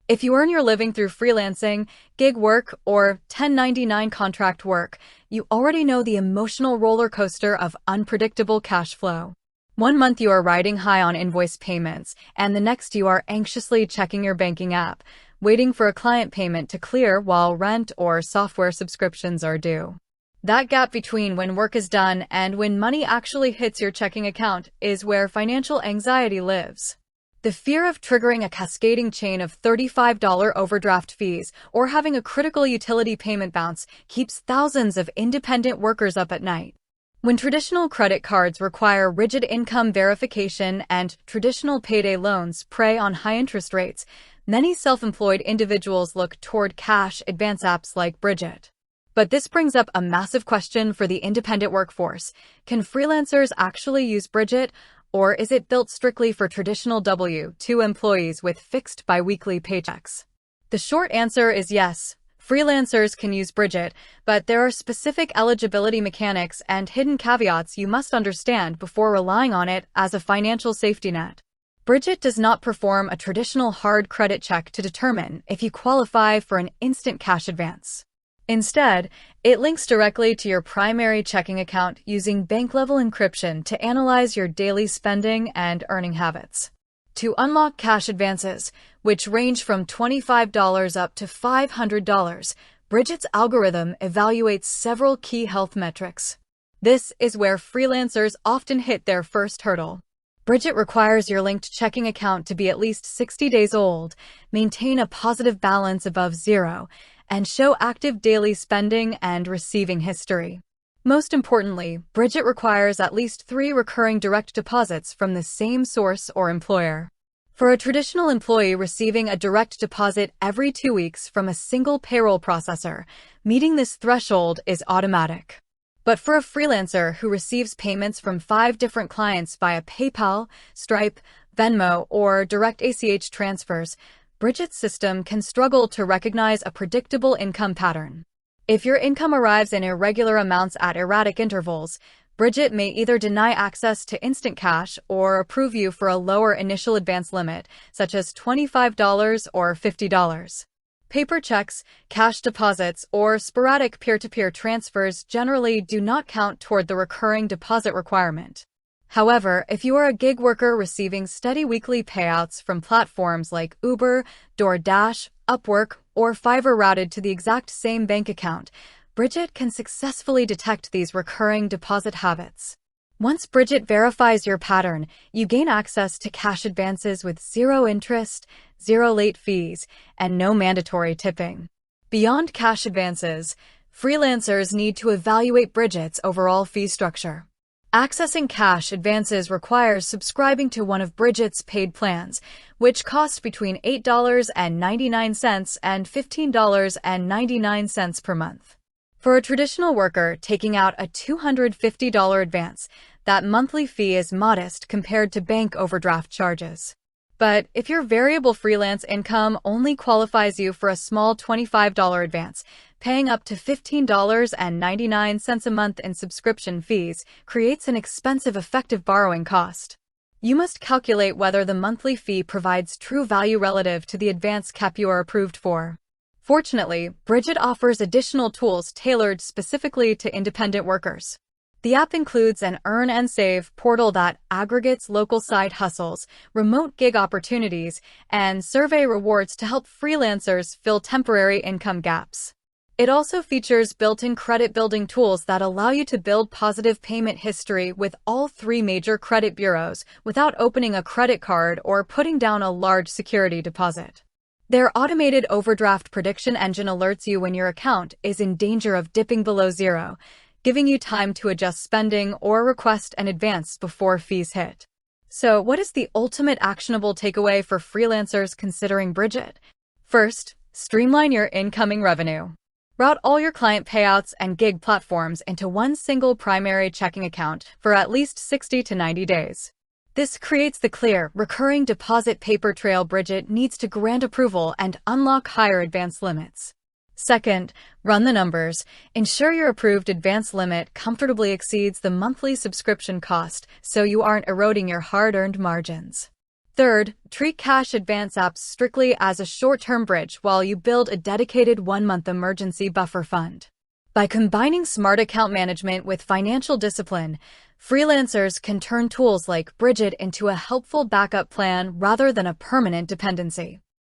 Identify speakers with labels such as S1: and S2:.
S1: If you earn your living through freelancing, gig work, or 1099 contract work, you already know the emotional roller coaster of unpredictable cash flow. One month you are riding high on invoice payments, and the next you are anxiously checking your banking app, waiting for a client payment to clear while rent or software subscriptions are due. That gap between when work is done and when money actually hits your checking account is where financial anxiety lives. The fear of triggering a cascading chain of $35 overdraft fees or having a critical utility payment bounce keeps thousands of independent workers up at night. When traditional credit cards require rigid income verification and traditional payday loans prey on high interest rates, many self-employed individuals look toward cash advance apps like Brigit. But this brings up a massive question for the independent workforce. Can freelancers actually use Brigit? Or is it built strictly for traditional W-2 employees with fixed biweekly paychecks? The short answer is yes. Freelancers can use Brigit, but there are specific eligibility mechanics and hidden caveats you must understand before relying on it as a financial safety net. Brigit does not perform a traditional hard credit check to determine if you qualify for an instant cash advance. Instead, it links directly to your primary checking account using bank-level encryption to analyze your daily spending and earning habits. To unlock cash advances, which range from $25 up to $500, Brigit's algorithm evaluates several key health metrics. This is where freelancers often hit their first hurdle. Brigit requires your linked checking account to be at least 60 days old, maintain a positive balance above zero, and show active daily spending and receiving history. Most importantly, Brigit requires at least 3 recurring direct deposits from the same source or employer. For a traditional employee receiving a direct deposit every 2 weeks from a single payroll processor, meeting this threshold is automatic. But for a freelancer who receives payments from 5 different clients via PayPal, Stripe, Venmo, or direct ACH transfers, Brigit's system can struggle to recognize a predictable income pattern. If your income arrives in irregular amounts at erratic intervals, Brigit may either deny access to instant cash or approve you for a lower initial advance limit, such as $25 or $50. Paper checks, cash deposits, or sporadic peer-to-peer transfers generally do not count toward the recurring deposit requirement. However, if you are a gig worker receiving steady weekly payouts from platforms like Uber, DoorDash, Upwork, or Fiverr routed to the exact same bank account, Brigit can successfully detect these recurring deposit habits. Once Brigit verifies your pattern, you gain access to cash advances with 0 interest, 0 late fees, and no mandatory tipping. Beyond cash advances, freelancers need to evaluate Brigit's overall fee structure. Accessing cash advances requires subscribing to one of Brigit's paid plans, which cost between $8.99 and $15.99 per month. For a traditional worker taking out a $250 advance, that monthly fee is modest compared to bank overdraft charges. But if your variable freelance income only qualifies you for a small $25 advance, paying up to $15.99 a month in subscription fees creates an expensive effective borrowing cost. You must calculate whether the monthly fee provides true value relative to the advance cap you are approved for. Fortunately, Brigit offers additional tools tailored specifically to independent workers. The app includes an earn and save portal that aggregates local side hustles, remote gig opportunities, and survey rewards to help freelancers fill temporary income gaps. It also features built-in credit-building tools that allow you to build positive payment history with all 3 major credit bureaus without opening a credit card or putting down a large security deposit. Their automated overdraft prediction engine alerts you when your account is in danger of dipping below zero, giving you time to adjust spending or request an advance before fees hit. So, what is the ultimate actionable takeaway for freelancers considering Brigit? First, streamline your incoming revenue. Route all your client payouts and gig platforms into one single primary checking account for at least 60 to 90 days. This creates the clear, recurring deposit paper trail Brigit needs to grant approval and unlock higher advance limits. Second, run the numbers. Ensure your approved advance limit comfortably exceeds the monthly subscription cost so you aren't eroding your hard-earned margins. Third, treat cash advance apps strictly as a short-term bridge while you build a dedicated one-month emergency buffer fund. By combining smart account management with financial discipline, freelancers can turn tools like Brigit into a helpful backup plan rather than a permanent dependency.